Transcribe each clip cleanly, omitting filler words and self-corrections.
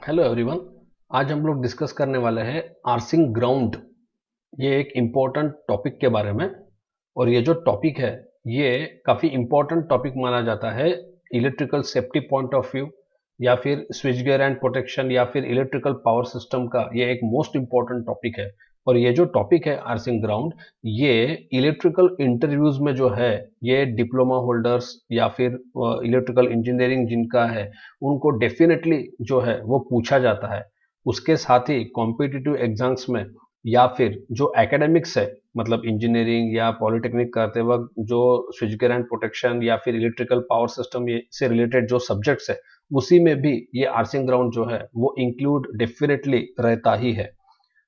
Hello everyone. आज हम लोग डिस्कस करने वाले हैं आर्सिंग ग्राउंड। ये एक इम्पोर्टेंट टॉपिक के बारे में। और ये जो टॉपिक है ये काफ़ी इम्पोर्टेंट टॉपिक माना जाता है electrical safety point of view, या फिर स्विच गियर एंड प्रोटेक्शन, या फिर इलेक्ट्रिकल पावर सिस्टम का ये एक मोस्ट इम्पोर्टेंट टॉपिक है। और ये जो टॉपिक है आर्सिंग ग्राउंड, ये इलेक्ट्रिकल इंटरव्यूज में जो है ये डिप्लोमा होल्डर्स या फिर इलेक्ट्रिकल इंजीनियरिंग जिनका है उनको डेफिनेटली जो है वो पूछा जाता है। उसके साथ ही कॉम्पिटिटिव एग्जाम्स में या फिर जो एकेडमिक्स है, मतलब इंजीनियरिंग या पॉलिटेक्निक करते वक्त जो स्विच गियर एंड प्रोटेक्शन या फिर इलेक्ट्रिकल पावर सिस्टम से रिलेटेड जो सब्जेक्ट्स है उसी में भी ये आर्सिंग ग्राउंड जो है वो इंक्लूड डेफिनेटली रहता ही है।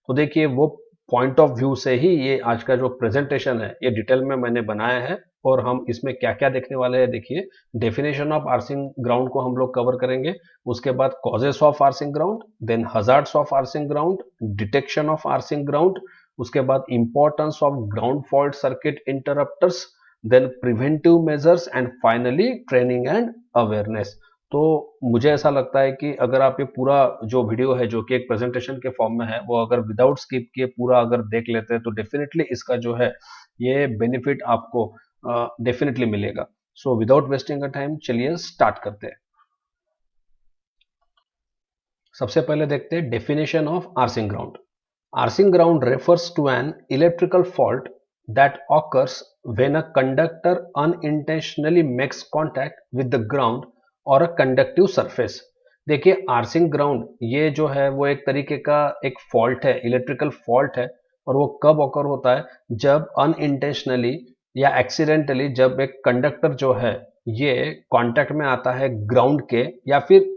तो देखिए वो पॉइंट ऑफ व्यू से ही ये आज का जो प्रेजेंटेशन है ये डिटेल में मैंने बनाया है। और हम इसमें क्या क्या देखने वाले हैं, देखिए डेफिनेशन ऑफ आर्सिंग ग्राउंड को हम लोग कवर करेंगे। उसके बाद causes of arcing ground, then hazards of arcing ground, detection of arcing ground, उसके बाद importance of ground fault circuit interrupters, then preventive measures and finally training and awareness. तो मुझे ऐसा लगता है कि अगर आप ये पूरा जो वीडियो है जो कि एक प्रेजेंटेशन के फॉर्म में है वो अगर विदाउट स्किप किए पूरा अगर देख लेते हैं तो डेफिनेटली इसका जो है ये बेनिफिट आपको डेफिनेटली मिलेगा। So without wasting a time चलिए स्टार्ट करते हैं। सबसे पहले देखते हैं definition of arcing ground. Arcing ground refers to an electrical fault that occurs when a conductor unintentionally makes contact with the ground और अ कंडक्टिव सरफेस। देखिए आर्सिंग ग्राउंड ये जो है वो एक तरीके का एक फॉल्ट है, इलेक्ट्रिकल फॉल्ट है। और वो कब ऑकर होता है, जब अनइंटेंशनली या एक्सीडेंटली जब एक कंडक्टर जो है ये कांटेक्ट में आता है ग्राउंड के, या फिर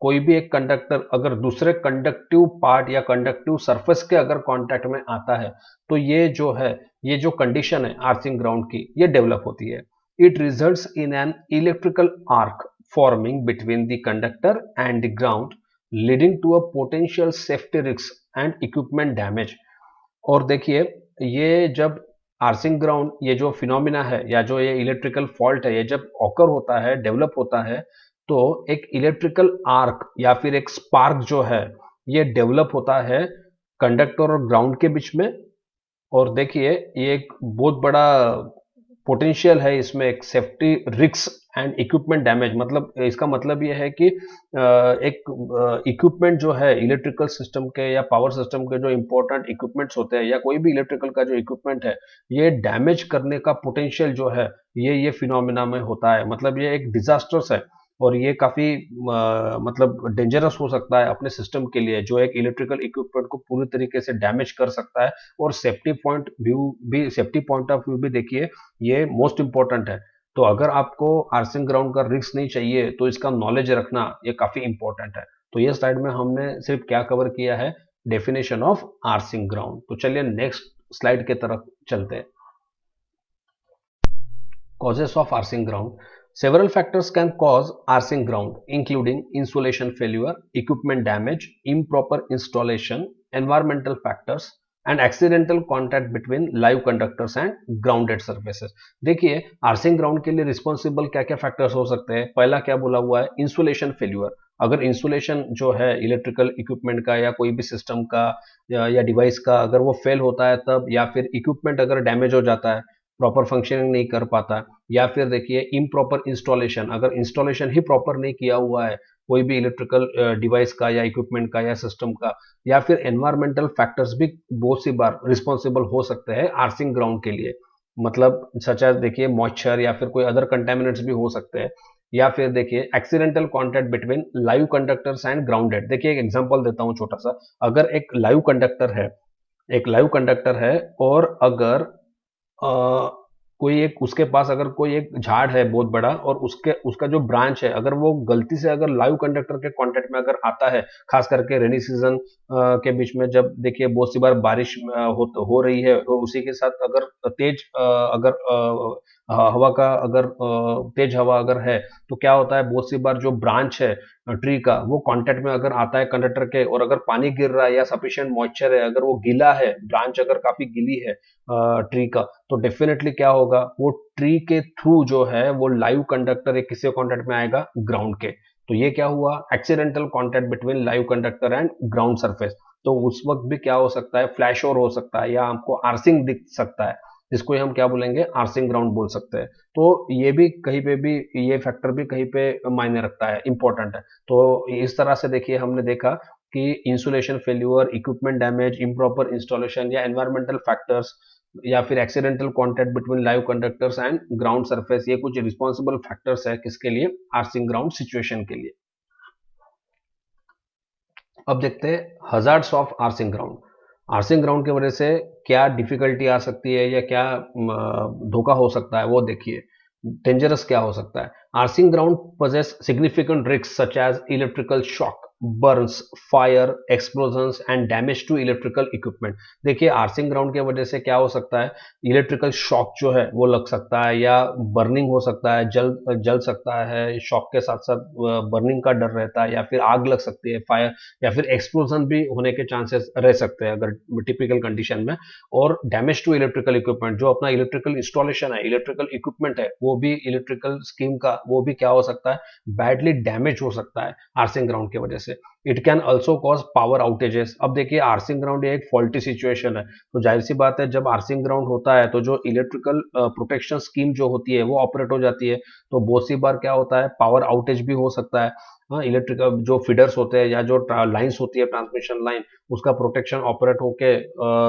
कोई भी एक कंडक्टर अगर दूसरे कंडक्टिव पार्ट या कंडक्टिव सरफेस के अगर कांटेक्ट में आता है तो ये जो है ये जो कंडीशन है आर्सिंग ग्राउंड की ये डेवलप होती है। It results in an electrical arc forming between the conductor and the ground, leading to a potential safety risk and equipment damage। और देखिए ये जब आर्सिंग ग्राउंड ये जो फिनोमिना है या जो ये इलेक्ट्रिकल फॉल्ट है ये जब ऑकर होता है, डेवलप होता है, तो एक इलेक्ट्रिकल आर्क या फिर एक स्पार्क जो है ये डेवलप होता है कंडक्टर और ग्राउंड के बीच में। और देखिए ये एक बहुत बड़ा पोटेंशियल है इसमें, एक safety risk and equipment damage. मतलब इसका मतलब ये है कि एक इक्विपमेंट जो है इलेक्ट्रिकल सिस्टम के या पावर सिस्टम के जो इंपॉर्टेंट इक्विपमेंट्स होते हैं या कोई भी इलेक्ट्रिकल का जो इक्विपमेंट है ये डैमेज करने का पोटेंशियल जो है ये फिनोमिना में होता है। मतलब ये एक डिजास्टर्स है और ये काफी मतलब डेंजरस हो सकता है अपने सिस्टम के लिए, जो एक इलेक्ट्रिकल इक्विपमेंट को पूरी तरीके से डैमेज कर सकता है। और सेफ्टी पॉइंट ऑफ व्यू भी देखिए ये मोस्ट इंपॉर्टेंट है। तो अगर आपको आर्सिंग ग्राउंड का रिस्क नहीं चाहिए तो इसका नॉलेज रखना ये काफी इंपॉर्टेंट है। तो ये स्लाइड में हमने सिर्फ क्या कवर किया है, डेफिनेशन ऑफ आर्सिंग ग्राउंड। तो चलिए नेक्स्ट स्लाइड के तरफ चलते हैं। Causes of arcing ground. Several factors can cause arcing ground, including insulation failure, equipment damage, improper installation, environmental factors, and accidental contact between live conductors and grounded surfaces। देखिए arcing ground के लिए responsible क्या क्या factors हो सकते हैं। पहला क्या बोला हुआ है, इंसुलेशन फेल्यूर। अगर इंसुलेशन जो है इलेक्ट्रिकल इक्विपमेंट का या कोई भी सिस्टम का या डिवाइस का अगर वो फेल होता है तब, या फिर इक्विपमेंट अगर डैमेज हो जाता है, प्रॉपर फंक्शनिंग नहीं कर पाता, या फिर देखिए इम्प्रॉपर इंस्टॉलेशन, अगर इंस्टॉलेशन ही प्रॉपर नहीं किया हुआ है कोई भी इलेक्ट्रिकल डिवाइस का या इक्विपमेंट का या सिस्टम का, या फिर एनवायरमेंटल फैक्टर्स भी बहुत सी बार रिस्पॉन्सिबल हो सकते हैं आर्सिंग ग्राउंड के लिए। मतलब सच एज देखिए मॉइस्चर या फिर कोई अदर कंटेमिनेंट्स भी हो सकते हैं। या फिर देखिए accidental contact between live conductors and grounded. देखिए एक एग्जांपल देता हूं छोटा सा। अगर एक लाइव कंडक्टर है, एक लाइव कंडक्टर है और अगर कोई एक उसके पास अगर कोई एक झाड़ है बहुत बड़ा और उसका जो ब्रांच है अगर वो गलती से अगर लाइव कंडक्टर के कांटेक्ट में अगर आता है, खास करके रेनी सीजन के बीच में जब देखिए बहुत सी बार बारिश हो रही है और उसी के साथ अगर तेज अगर हवा का अगर तेज हवा अगर है तो क्या होता है, बहुत सी बार जो ब्रांच है ट्री का वो कांटेक्ट में अगर आता है कंडक्टर के, और अगर पानी गिर रहा है या सफिशिएंट मॉइस्चर है, अगर वो गीला है, ब्रांच अगर काफी गीली है ट्री का, तो डेफिनेटली क्या होगा, वो ट्री के थ्रू जो है वो लाइव कंडक्टर एक किसके कांटेक्ट में आएगा, ग्राउंड के। तो ये क्या हुआ, accidental contact between live conductor and ground surface. तो उस वक्त भी क्या हो सकता है, फ्लैश ओवर हो सकता है या आपको आर्सिंग दिख सकता है, जिसको हम क्या बोलेंगे, आर्सिंग ग्राउंड बोल सकते हैं। तो ये भी कहीं पे भी, ये फैक्टर भी कहीं पे मायने रखता है, इंपॉर्टेंट है। तो इस तरह से देखिए हमने देखा कि insulation failure, equipment damage, improper installation या एनवायरमेंटल फैक्टर्स या फिर accidental contact between live conductors and ground surface, ये कुछ रिस्पॉन्सिबल फैक्टर्स है किसके लिए, आर्सिंग ग्राउंड सिचुएशन के लिए। अब देखते हैं hazards of arcing ground. Arcing ground की वजह से क्या डिफिकल्टी आ सकती है या क्या धोखा हो सकता है, वो देखिए। डेंजरस क्या हो सकता है, arcing ground possess significant risks such as electrical shock, burns, fire, explosions and damage to electrical equipment। देखिए आर्सिंग ग्राउंड की वजह से क्या हो सकता है, इलेक्ट्रिकल शॉक जो है वो लग सकता है, या बर्निंग हो सकता है, जल जल सकता है, शॉक के साथ साथ बर्निंग का डर रहता है, या फिर आग लग सकती है, फायर, या फिर एक्सप्लोजन भी होने के चांसेस रह सकते हैं अगर टिपिकल कंडीशन में। और डैमेज टू इलेक्ट्रिकल इक्विपमेंट, जो अपना इलेक्ट्रिकल इंस्टॉलेशन है, इलेक्ट्रिकल इक्विपमेंट है, वो भी इलेक्ट्रिकल स्कीम का वो भी क्या हो सकता है, बैडली डैमेज हो सकता है आर्सिंग ग्राउंड की वजह से। It can also cause power outages. अब देखिए आर्सिंग ग्राउंड ये एक फॉल्टी सिचुएशन है, तो जाहिर सी बात है जब आर्सिंग ग्राउंड होता है तो जो इलेक्ट्रिकल प्रोटेक्शन स्कीम जो होती है वो ऑपरेट हो जाती है। तो बहुत सी बार क्या होता है, पावर आउटेज भी हो सकता है। हाँ, इलेक्ट्रिकल जो फीडर्स होते हैं या जो लाइंस होती है, ट्रांसमिशन लाइन, उसका प्रोटेक्शन ऑपरेट होके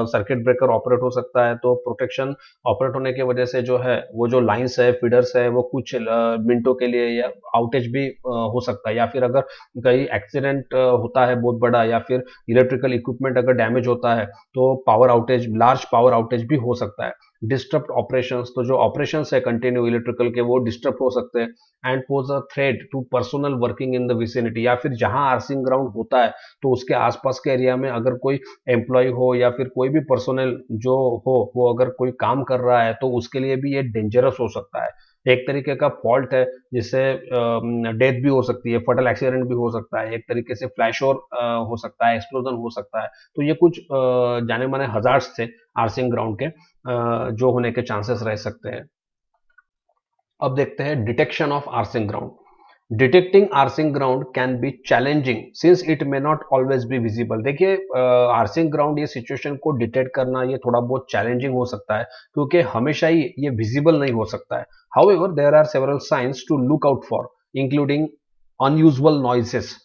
सर्किट ब्रेकर ऑपरेट हो सकता है। तो प्रोटेक्शन ऑपरेट होने की वजह से जो है वो जो लाइंस है, फीडर्स है, वो कुछ मिनटों के लिए या आउटेज भी हो सकता है। या फिर अगर कहीं एक्सीडेंट होता है बहुत बड़ा, या फिर इलेक्ट्रिकल इक्विपमेंट अगर डैमेज होता है, तो power outage, large power outage भी हो सकता है। डिस्टर्ब ऑपरेशंस, तो जो ऑपरेशंस है कंटिन्यू इलेक्ट्रिकल के, वो डिस्टर्ब हो सकते हैं। And pose a threat to personnel working in the vicinity, या फिर जहां आर्सिंग ग्राउंड होता है तो उसके आसपास के एरिया में अगर कोई एम्प्लॉय हो या फिर कोई भी पर्सनल जो हो, वो अगर कोई काम कर रहा है तो उसके लिए भी ये डेंजरस हो सकता है। एक तरीके का फॉल्ट है जिससे डेथ भी हो सकती है, फटल एक्सीडेंट भी हो सकता है, एक तरीके से फ्लैश और हो सकता है, एक्सप्लोजन हो सकता है। तो ये कुछ जाने माने हजार्ड्स थे आर्सिंग ग्राउंड के, जो होने के चांसेस रह सकते हैं। अब देखते हैं detection of arcing ground. Detecting arcing ground can be challenging since it may not always be visible. देखिए आर्सिंग ग्राउंड ये सिचुएशन को डिटेक्ट करना ये थोड़ा बहुत चैलेंजिंग हो सकता है, क्योंकि हमेशा ही ये विजिबल नहीं हो सकता है। However there are several signs to look out for, including unusual noises,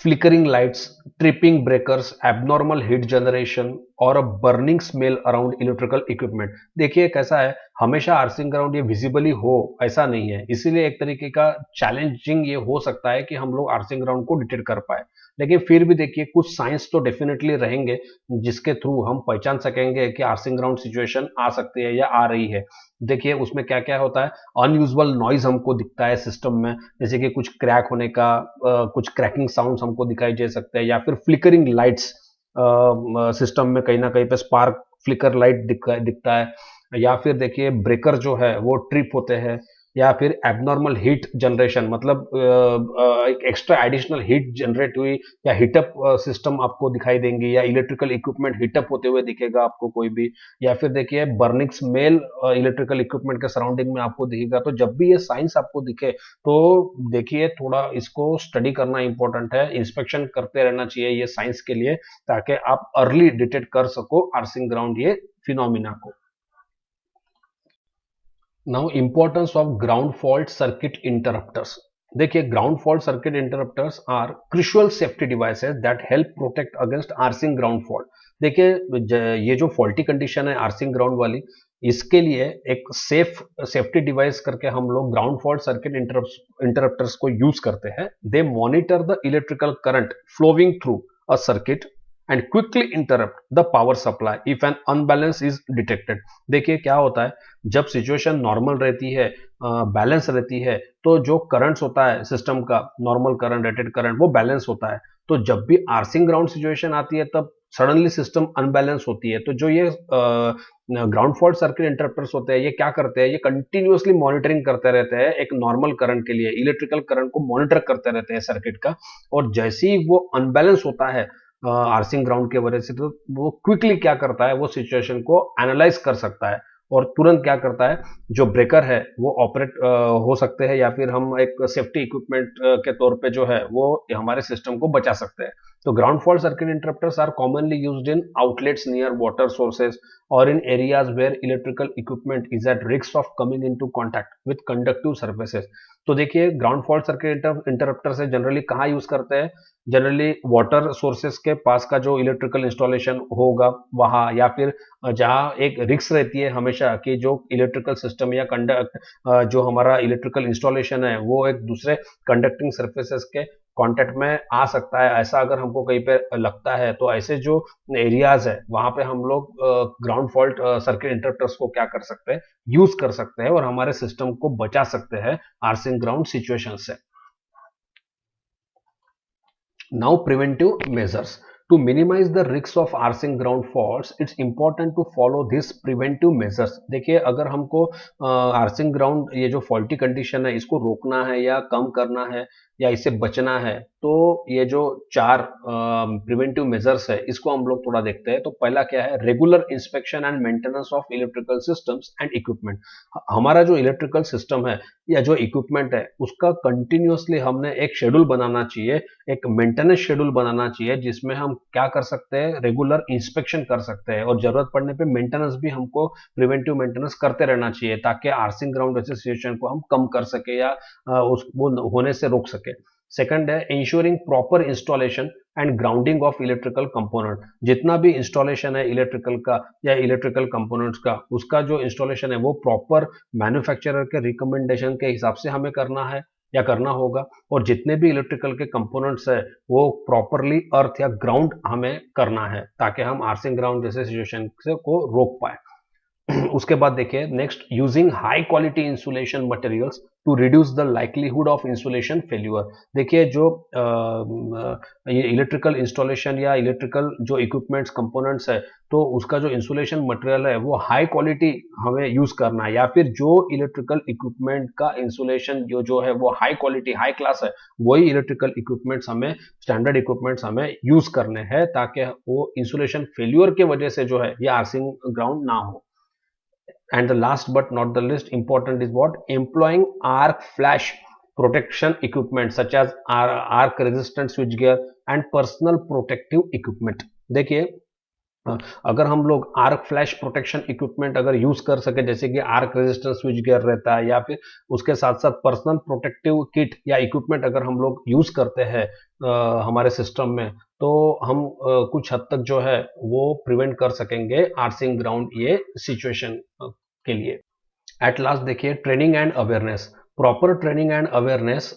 flickering lights, tripping breakers, abnormal heat generation और a burning smell around electrical equipment। देखिए कैसा है, हमेशा आर्सिंग ग्राउंड ये विजिबली हो ऐसा नहीं है, इसीलिए एक तरीके का चैलेंजिंग ये हो सकता है कि हम लोग आर्सिंग ग्राउंड को डिटेक्ट कर पाए। लेकिन फिर भी देखिए कुछ साइंस तो डेफिनेटली रहेंगे जिसके थ्रू हम पहचान सकेंगे कि आर्सिंग ग्राउंड सिचुएशन आ सकती है या आ रही है। देखिए उसमें क्या क्या होता है, अनयूजुअल नॉइज हमको दिखता है सिस्टम में, जैसे कि कुछ क्रैक होने का, कुछ क्रैकिंग साउंड्स हमको दिखाई दे सकते हैं, या फिर फ्लिकरिंग लाइट्स, सिस्टम में कहीं ना कहीं पे स्पार्क फ्लिकर लाइट दिखता है, या फिर देखिए ब्रेकर जो है वो ट्रिप होते हैं, या फिर एबनॉर्मल हीट जनरेशन, मतलब एक एक्स्ट्रा एडिशनल हीट जनरेट हुई, या हीटअप सिस्टम आपको दिखाई देंगी, या इलेक्ट्रिकल इक्विपमेंट हीटअप होते हुए दिखेगा आपको कोई भी, या फिर देखिए बर्निंग स्मेल इलेक्ट्रिकल इक्विपमेंट के सराउंडिंग में आपको दिखेगा। तो जब भी ये साइंस आपको दिखे तो देखिए थोड़ा इसको स्टडी करना इंपॉर्टेंट है, इंस्पेक्शन करते रहना चाहिए ये साइंस के लिए, ताकि आप अर्ली डिटेक्ट कर सको आर्सिंग ग्राउंड ये फिनोमिना को। Now importance of ground fault circuit interrupters. देखिए ground fault circuit interrupters are crucial safety devices that help protect against arcing ground fault. देखिए ये जो फॉल्टी कंडीशन है आर्सिंग ग्राउंड वाली, इसके लिए एक सेफ्टी डिवाइस करके हम लोग ग्राउंड फॉल्ट सर्किट इंटरप्टर्स को यूज करते हैं। They monitor the electrical current flowing through a circuit and quickly interrupt the power supply if an unbalance is detected. देखिए क्या होता है, जब सिचुएशन नॉर्मल रहती है, बैलेंस रहती है, तो जो करंट्स होता है सिस्टम का, नॉर्मल करंट, रेटेड करंट, वो बैलेंस होता है। तो जब भी आर्सिंग ग्राउंड सिचुएशन आती है तब सडनली सिस्टम अनबैलेंस होती है। तो जो ये ग्राउंड फॉल्ट सर्किट इंटरप्टर्स होते हैं, ये क्या करते हैं, ये कंटिन्यूअसली मॉनिटरिंग करते रहते हैं एक नॉर्मल करंट के लिए, इलेक्ट्रिकल करंट को मॉनिटर करते रहते हैं सर्किट का। और जैसे ही वो अनबैलेंस होता है आर्सिंग ग्राउंड के वजह से, तो वो क्विकली क्या करता है, वो सिचुएशन को एनालाइज कर सकता है और तुरंत क्या करता है, जो ब्रेकर है वो ऑपरेट हो सकते हैं, या फिर हम एक सेफ्टी इक्विपमेंट के तौर पे जो है वो हमारे सिस्टम को बचा सकते हैं। तो ground fault circuit interrupters are commonly used in outlets near water sources or in areas where electrical equipment is at risk of coming into contact with conductive surfaces। तो देखिए ग्राउंड फॉल्ट सर्किट इंटरप्टर से generally कहाँ use करते हैं, generally water sources के पास का जो electrical installation होगा वहाँ, या फिर जहाँ एक रिस्क रहती है हमेशा कि जो इलेक्ट्रिकल सिस्टम या कंडक्ट जो हमारा इलेक्ट्रिकल इंस्टॉलेशन है वो एक दूसरे कंडक्टिंग सर्फेसेस के कांटेक्ट में आ सकता है, ऐसा अगर हमको कहीं पे लगता है तो ऐसे जो एरियाज है वहां पे हम लोग ग्राउंड फॉल्ट सर्किट इंटरप्टर्स को क्या कर सकते हैं, यूज कर सकते हैं और हमारे सिस्टम को बचा सकते हैं आर्सिंग ग्राउंड सिचुएशन से। Now preventive measures. To minimize the risks of arcing ground faults, it's important to follow these preventive measures। देखिए अगर हमको आर्सिंग ग्राउंड ये जो फॉल्टी कंडीशन है इसको रोकना है या कम करना है या इससे बचना है, तो ये जो चार प्रिवेंटिव मेजर्स है इसको हम लोग थोड़ा देखते हैं। तो पहला क्या है, regular inspection and maintenance of electrical systems and equipment. हमारा जो इलेक्ट्रिकल सिस्टम है या जो इक्विपमेंट है उसका कंटिन्यूअसली हमने एक शेड्यूल बनाना चाहिए, एक मेंटेनेंस शेड्यूल बनाना चाहिए जिसमें हम क्या कर सकते हैं, रेगुलर इंस्पेक्शन कर सकते हैं और जरूरत पड़ने पे मेंटेनेंस भी हमको प्रिवेंटिव मेंटेनेंस करते रहना चाहिए ताकि आर्सिंग ग्राउंड जैसे सिचुएशन को हम कम कर सके या उस वो होने से रोक सके। सेकंड है ensuring proper installation and grounding of electrical component. जितना भी इंस्टॉलेशन है इलेक्ट्रिकल का या इलेक्ट्रिकल कंपोनेंट्स का, उसका जो इंस्टॉलेशन है वो प्रॉपर मैन्युफैक्चरर के रिकमेंडेशन के हिसाब से हमें करना है या करना होगा, और जितने भी इलेक्ट्रिकल के कंपोनेंट्स है वो प्रॉपरली अर्थ या ग्राउंड हमें करना है ताकि हम आर्सिंग ग्राउंड जैसे सिचुएशन से को रोक पाए। उसके बाद देखिए next, using high quality insulation materials to reduce the likelihood of insulation failure. देखिए जो ये इलेक्ट्रिकल इंस्टॉलेशन या इलेक्ट्रिकल जो इक्विपमेंट्स कंपोनेंट्स है तो उसका जो इंसुलेशन मटेरियल है वो हाई क्वालिटी हमें यूज करना है, या फिर जो इलेक्ट्रिकल इक्विपमेंट का इंसुलेशन जो है वो हाई क्वालिटी हाई क्लास है वही इलेक्ट्रिकल इक्विपमेंट्स हमें, स्टैंडर्ड इक्विपमेंट्स हमें यूज करने हैं ताकि वो इंसुलेशन फेल्यूर के वजह से जो है ये आर्सिंग ग्राउंड ना हो। And the last but not the least important is what, employing arc flash protection equipment such as arc resistant switchgear and personal protective equipment। देखिए अगर हम लोग आर्क फ्लैश प्रोटेक्शन इक्विपमेंट अगर यूज कर सके जैसे कि आर्क रेजिस्टेंस स्विच गियर रहता है या फिर उसके साथ साथ पर्सनल प्रोटेक्टिव किट या इक्विपमेंट अगर हम लोग यूज करते हैं हमारे सिस्टम में, तो हम कुछ हद तक जो है वो प्रिवेंट कर सकेंगे आर्सिंग ग्राउंड ये सिचुएशन के लिए। एट लास्ट देखिए training and awareness. Proper training and awareness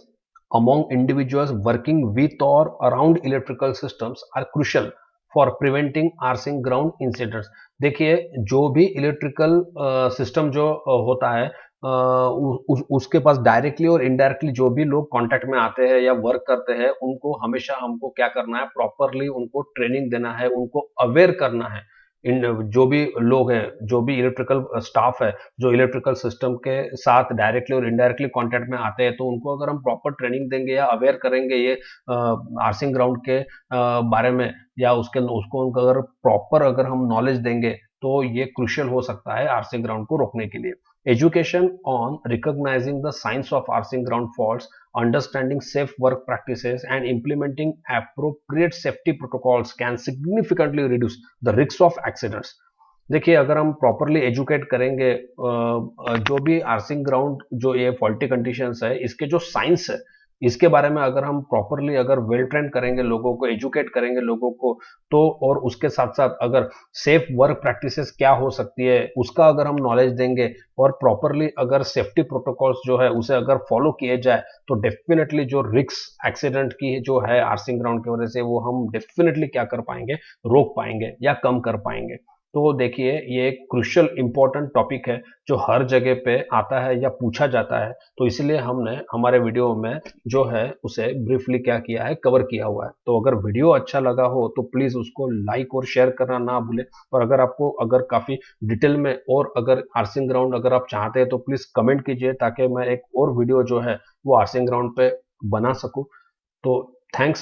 among individuals working with or around electrical systems are crucial for preventing arcing ground incidents। देखिए जो भी इलेक्ट्रिकल सिस्टम जो होता है उसके पास डायरेक्टली और इनडायरेक्टली जो भी लोग कांटेक्ट में आते हैं या वर्क करते हैं उनको हमेशा हमको क्या करना है, प्रॉपरली उनको ट्रेनिंग देना है, उनको अवेयर करना है। इन जो भी लोग हैं, जो भी इलेक्ट्रिकल स्टाफ है जो इलेक्ट्रिकल सिस्टम के साथ डायरेक्टली और इनडायरेक्टली कांटेक्ट में आते हैं, तो उनको अगर हम प्रॉपर ट्रेनिंग देंगे या अवेयर करेंगे ये आर्सिंग ग्राउंड के बारे में, या उसको अगर प्रॉपर अगर हम नॉलेज देंगे तो ये क्रूशियल हो सकता है आर्सिंग ग्राउंड को रोकने के लिए। Education on recognising the science of arcing ground faults, understanding safe work practices and implementing appropriate safety protocols can significantly reduce the risk of accidents। देखिए अगर हम प्रॉपरली एजुकेट करेंगे जो भी आर्सिंग ग्राउंड जो ये फॉल्टी कंडीशंस है इसके जो साइंस है इसके बारे में अगर हम प्रॉपरली अगर वेल ट्रेन करेंगे लोगों को, एजुकेट करेंगे लोगों को, तो और उसके साथ साथ अगर सेफ वर्क प्रैक्टिसेस क्या हो सकती है उसका अगर हम नॉलेज देंगे और प्रॉपरली अगर सेफ्टी प्रोटोकॉल्स जो है उसे अगर फॉलो किए जाए तो डेफिनेटली जो रिस्क एक्सीडेंट की जो है आर्सिंग ग्राउंड की वजह से वो हम डेफिनेटली क्या कर पाएंगे, रोक पाएंगे या कम कर पाएंगे। तो देखिए ये एक क्रूशियल इंपॉर्टेंट टॉपिक है जो हर जगह पे आता है या पूछा जाता है, तो इसलिए हमने हमारे वीडियो में जो है उसे ब्रीफली क्या किया है, कवर किया हुआ है। तो अगर वीडियो अच्छा लगा हो तो प्लीज उसको लाइक और शेयर करना ना भूले, और अगर आपको अगर काफी डिटेल में और अगर आर्सिंग ग्राउंड अगर आप चाहते हैं तो प्लीज कमेंट कीजिए ताकि मैं एक और वीडियो जो है वो आर्सिंग ग्राउंड पे बना सकूं। तो thank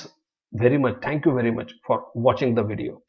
you very much for watching the video.